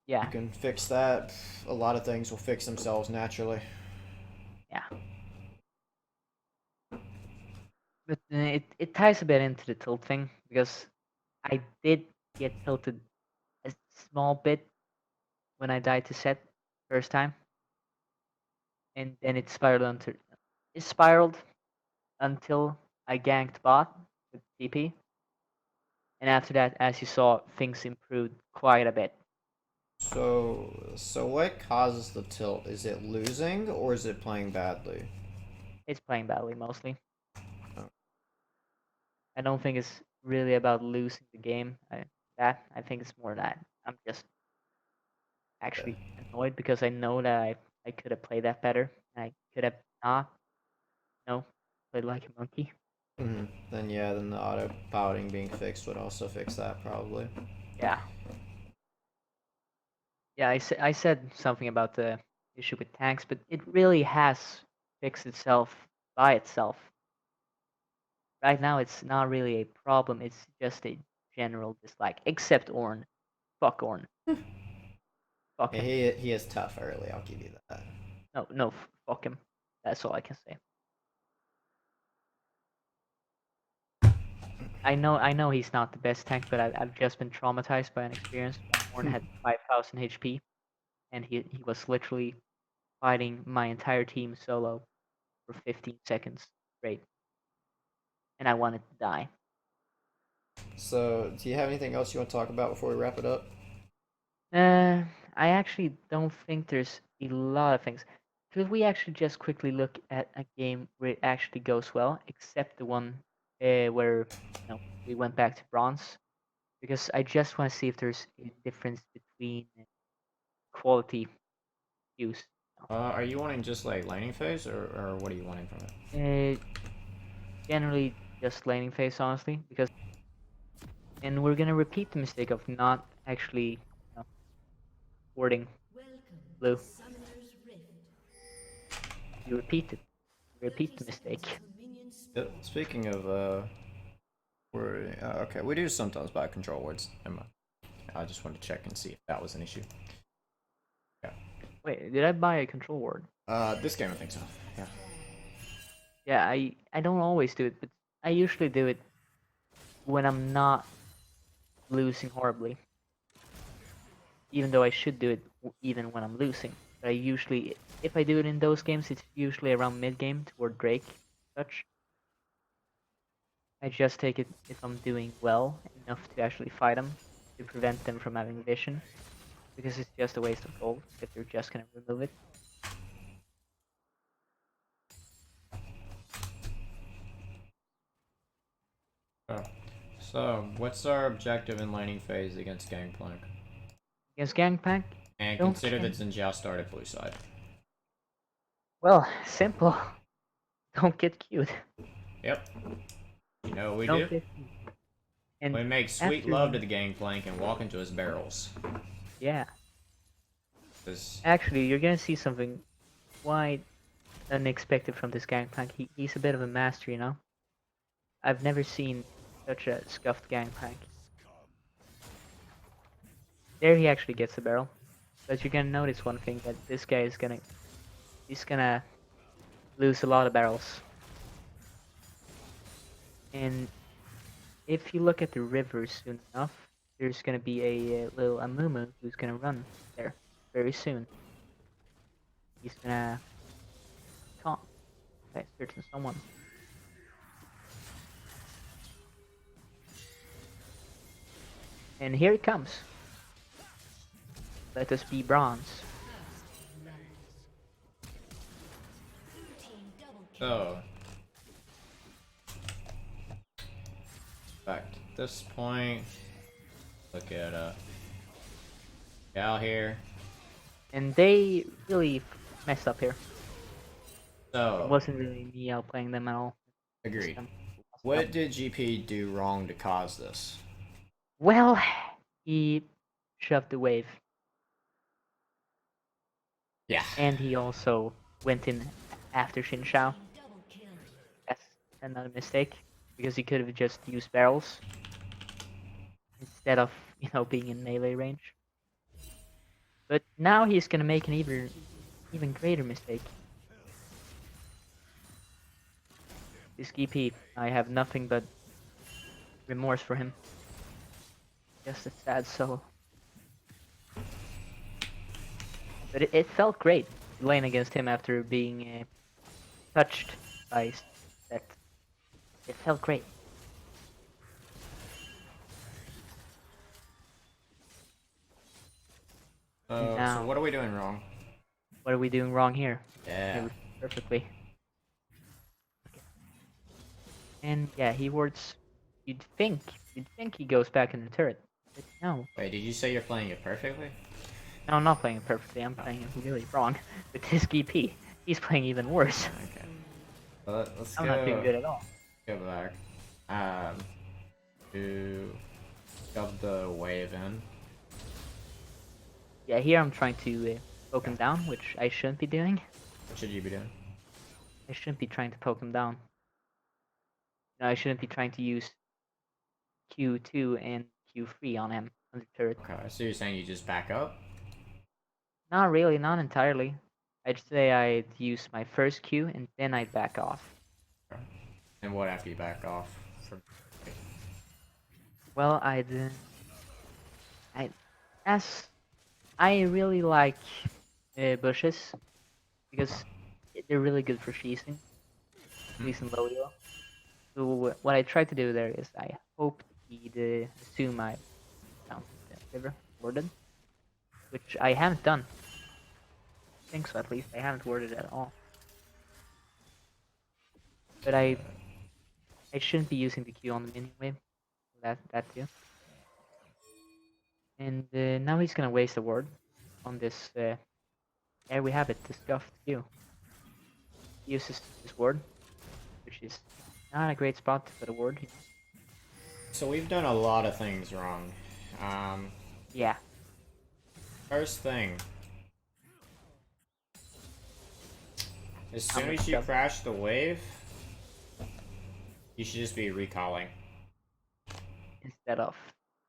You Yeah, can fix that. A lot of things will fix themselves naturally. yeah. But it ties a bit into the tilt thing because I did get tilted a small bit when I died to set first time, and then it spiraled until I ganked bot with TP, and after that, as you saw, things improved quite a bit. So what causes the tilt? Is it losing or is it playing badly? It's playing badly mostly. Oh, I don't think it's really about losing the game. I think it's more that I'm just yeah. actually annoyed because I know that I could have played that better. I could have not, played like a monkey. Then yeah, then the auto piloting being fixed would also fix that probably. Yeah, yeah. I said something about the issue with tanks, but it really has fixed itself by itself. Right now, it's not really a problem. It's just a general dislike. Except Orn. Fuck Orn. Fuck Yeah, him. he is tough early. I'll give you that. No, no, fuck him. That's all I can say. I know he's not the best tank, but I've just been traumatized by an experience when Orn had 5,000 HP, and he was literally fighting my entire team solo for 15 seconds straight, and I wanted to die. So, do you have anything else you want to talk about before we wrap it up? Uh, I actually don't think there's a lot of things. Could we actually just quickly look at a game where it actually goes well, except the one where we went back to bronze? Because I just want to see if there's a difference between quality use. Are you wanting just like laning phase, or what are you wanting from it? Uh, Generally, just laning phase, honestly, because and we're gonna repeat the mistake of not actually warding Welcome to blue. Summoner's Rift. You repeat it. You 30 repeat the seconds mistake. until minions spawn. Yep. Speaking of we're okay. We do sometimes buy control words. Never mind. I just wanted to check and see if that was an issue. Yeah. Wait, did I buy a control ward? This game I think so. Yeah. Yeah, I don't always do it, but I usually do it when I'm not losing horribly. Even though I should do it even when I'm losing. But I usually, if I do it in those games, it's usually around mid game toward Drake, such. I just take it if I'm doing well enough to actually fight them to prevent them from having vision, because it's just a waste of gold if they're just gonna remove it. Oh. So, what's our objective in laning phase against Gangplank? Against Gangplank, And don't consider care. that Zinjiao started blue side. Well, simple. Don't get cute. Yep. You know what we Don't do? get cute. And We make sweet after, love to the Gangplank and walk into his barrels. yeah, 'Cause actually, you're gonna see something quite unexpected from this Gangplank. He's a bit of a master, you know. I've never seen such a scuffed Gangplank. There he actually gets a barrel. But you're gonna notice one thing, that this guy he's gonna lose a lot of barrels. And if you look at the river soon enough, there's gonna be a little Amumu who's gonna run there very soon. He's gonna taunt by certain someone. And here it comes. Let us be bronze. Blue team double kill. so, back to this point. Look at Gal here. And they really messed up here. It So, wasn't really me outplaying them at all. It was agreed. them who messed up. What did GP do wrong to cause this? Well, he shoved the wave, Yeah. and he also went in after Xin Shao. Double kill. That's another mistake, because he could have just used barrels instead of, being in melee range. But now he's gonna make an even greater mistake. This GP, I have nothing but remorse for him. Just a sad soul. But it felt great playing against him after being touched by that. It felt great. And So now, what are we doing wrong? what are we doing wrong here? Yeah. Everything perfectly. And yeah, he wards. You'd think he goes back in the turret, but no. Wait, did you say you're playing it perfectly? No, I'm not playing it perfectly. I'm playing it really wrong. With his GP, he's playing even worse. Okay. Well, let's I'm go. not doing good at all. Go back. To shove the wave in. Yeah, here I'm trying to poke him down, which I shouldn't be doing. What should you be doing? I shouldn't be trying to poke him down. No, I shouldn't be trying to use Q2 and Q3 on him on the turret. Okay, so you're saying you just back up? Not really, not entirely. I'd say I'd use my first Q and then I'd back off. Okay. And what after you back off? From... Well, as I really like bushes because they're really good for cheesing, at least in low elo. So what I try to do there is I hope he'd assume I found the river warded, which I haven't done. I think so, at least. I haven't worded at all. But I shouldn't be using the Q on the minion wave. That too. And now he's gonna waste a ward on this. There we have it, the scuffed Q. He uses this ward, which is not a great spot to put a ward. So we've done a lot of things wrong. Yeah. First thing. As soon gonna as you shove. crash the wave, you should just be recalling. Instead of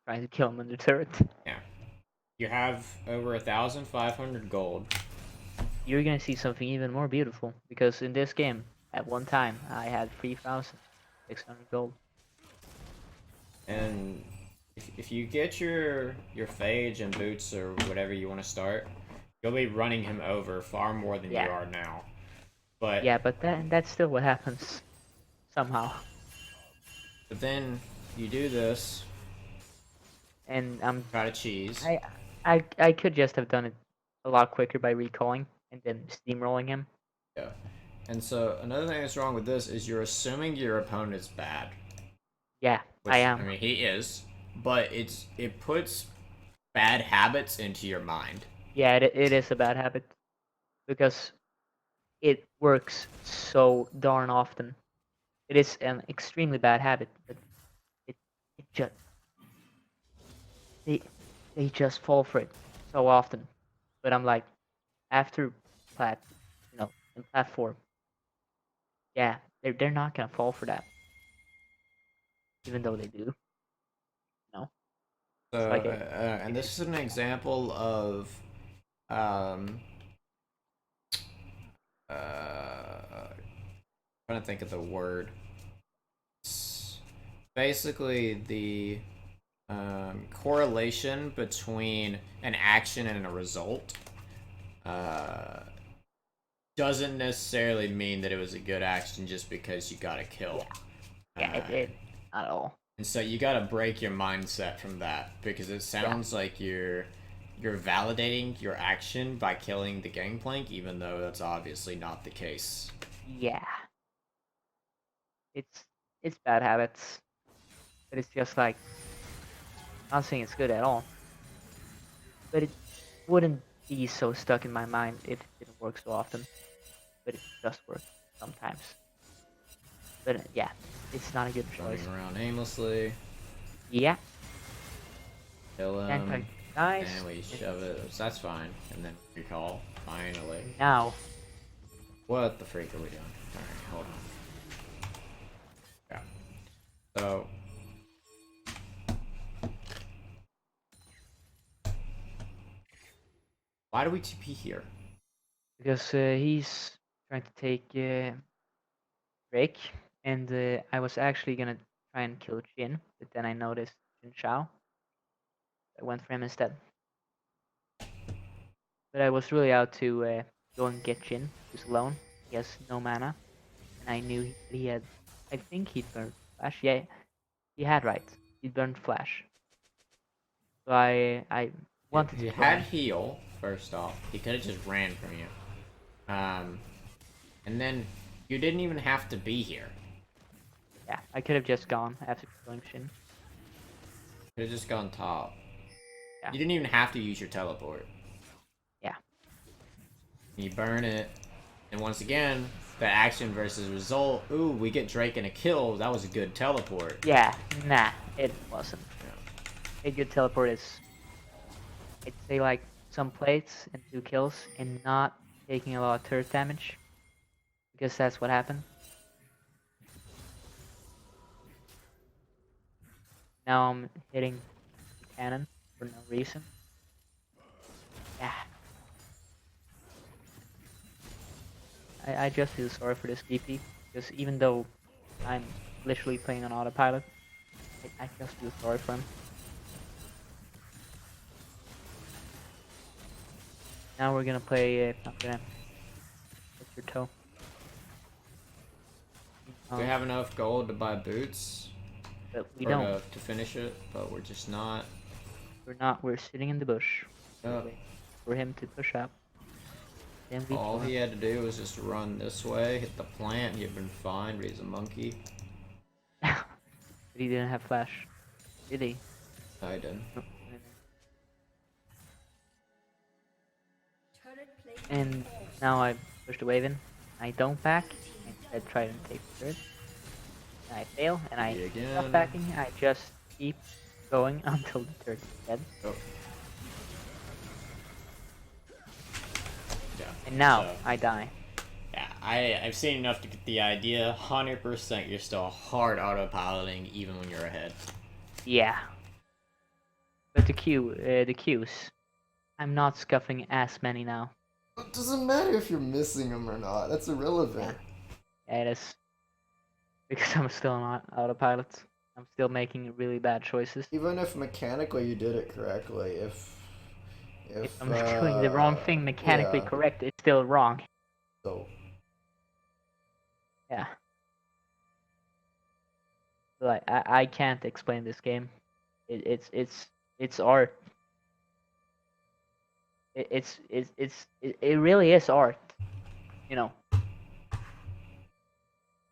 trying to kill him in the turret. Yeah. You have over 1,500 gold. You're gonna see something even more beautiful, because in this game, at one time, I had 3,600 gold. And if you get your phage and boots or whatever you want to start, you'll be running him over far more than Yeah. you are now. But Yeah, but that's still what happens. Somehow. but then you do this, And try to cheese. I could just have done it a lot quicker by recalling and then steamrolling him. Yeah. And so another thing that's wrong with this is you're assuming your opponent is bad. Yeah, Which, I am. I mean, he is, but it puts bad habits into your mind. Yeah, it is a bad habit. Because it works so darn often. It is an extremely bad habit, but it just they just fall for it so often. But I'm like, after plat, in platform, yeah, they're not gonna fall for that, even though they do. No, So, it's like and this is an example of, um, trying to think of the word. It's basically the correlation between an action and a result doesn't necessarily mean that it was a good action just because you got a kill. yeah, it not at all. And so you gotta break your mindset from that because it sounds like you're validating your action by killing the gangplank, even though that's obviously not the case. Yeah, it's bad habits, but it's just like, I'm not saying it's good at all, but it wouldn't he's so stuck in my mind if it didn't work so often, but it does work sometimes. But yeah, it's not a good choice. Running around aimlessly. Yeah, Kill Gangplank him. dies. And we shove it. So that's fine. And then recall. Finally. And now, What the freak are we doing? Alright, hold on. Yeah. So. Why do we TP here? because he's trying to take Drake, and I was actually gonna try and kill Jin, but then I noticed Jin Shao. I went for him instead. But I was really out to go and get Jin, who's alone. He has no mana, and I knew he had. I think he'd burned Flash. Yeah, he had right. He'd burned Flash. So I wanted He to kill had him. heal, first off. He could have just ran from you. And then you didn't even have to be here. Yeah, I could have just gone after killing Shin. Could have just gone top. Yeah. You didn't even have to use your teleport. Yeah. You burn it, and once again, the action versus result. Ooh, we get Drake and a kill. That was a good teleport. Yeah, nah, it wasn't. Yeah. A good teleport is, I'd say, like some plates and 2 kills, and not taking a lot of turret damage, because that's what happened. Now I'm hitting the cannon for no reason. Yeah. I just feel sorry for this DP, because even though I'm literally playing on autopilot, I just feel sorry for him. Now we're gonna play, I'm gonna hit your toe. We have enough gold to buy boots. But we or don't. to finish it, but we're just not. We're not. We're sitting in the bush. Yep. Waiting for him to push up. Then we All kill he him. had to do was just run this way, hit the plant, he'd been fine, but he's a monkey. But he didn't have flash, did he? I did. No. Turret plate And now I push the wave in. I don't back. I instead try and take the turret. And I fail, and I Me stop again. backing. I just keep going until the turret is dead. Oh. Yeah. And now So, I die. yeah, I've seen enough to get the idea. 100% you're still hard autopiloting even when you're ahead. Yeah. But the queues. I'm not scuffing as many now. It doesn't matter if you're missing them or not. That's irrelevant. Yeah, it is. Because I'm still not autopilot. I'm still making really bad choices. Even if mechanically you did it correctly, If I'm doing the wrong thing mechanically yeah, correct, it's still wrong. so Yeah. Like I can't explain this game. It's art. It really is art. You know.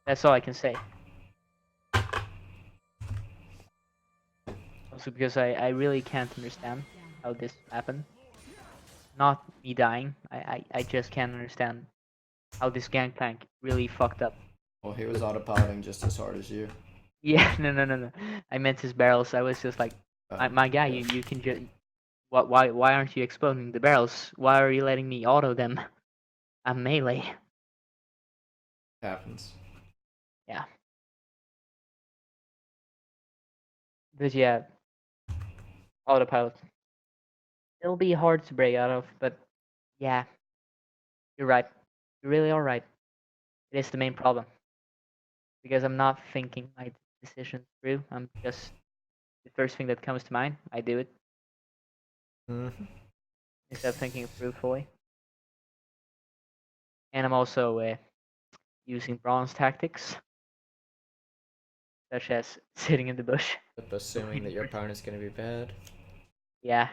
That's all I can say. Also because I really can't understand how this happened. Not me dying. I just can't understand how this gangplank really fucked up. well, he was autopiloting just as hard as you. Yeah, no. I meant his barrels. I was just like, my guy, Yeah. you can just. Why aren't you exploding the barrels? Why are you letting me auto them? I'm melee. Happens. Yeah. But yeah, autopilot. It'll be hard to break out of, but yeah, you're right. You really are right. It is the main problem. Because I'm not thinking my decisions through. I'm just the first thing that comes to mind, I do it Mm-hmm. instead of thinking it through fully. And I'm also using bronze tactics, such as sitting in the bush. Assuming that your opponent's gonna be bad. Yeah.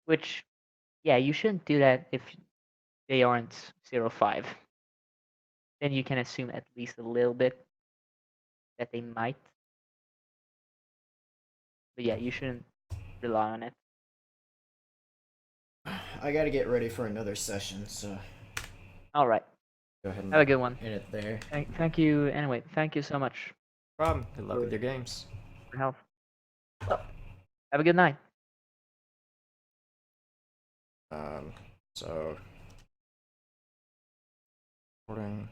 Which, yeah, you shouldn't do that if they aren't 0-5. Then you can assume at least a little bit that they might. But yeah, you shouldn't rely on it. I gotta get ready for another session, so All right. go ahead and Have a good one. end it there. Thank you. Anyway, thank you so much Problem. Good luck with your games. for help. Have a good night. So recording.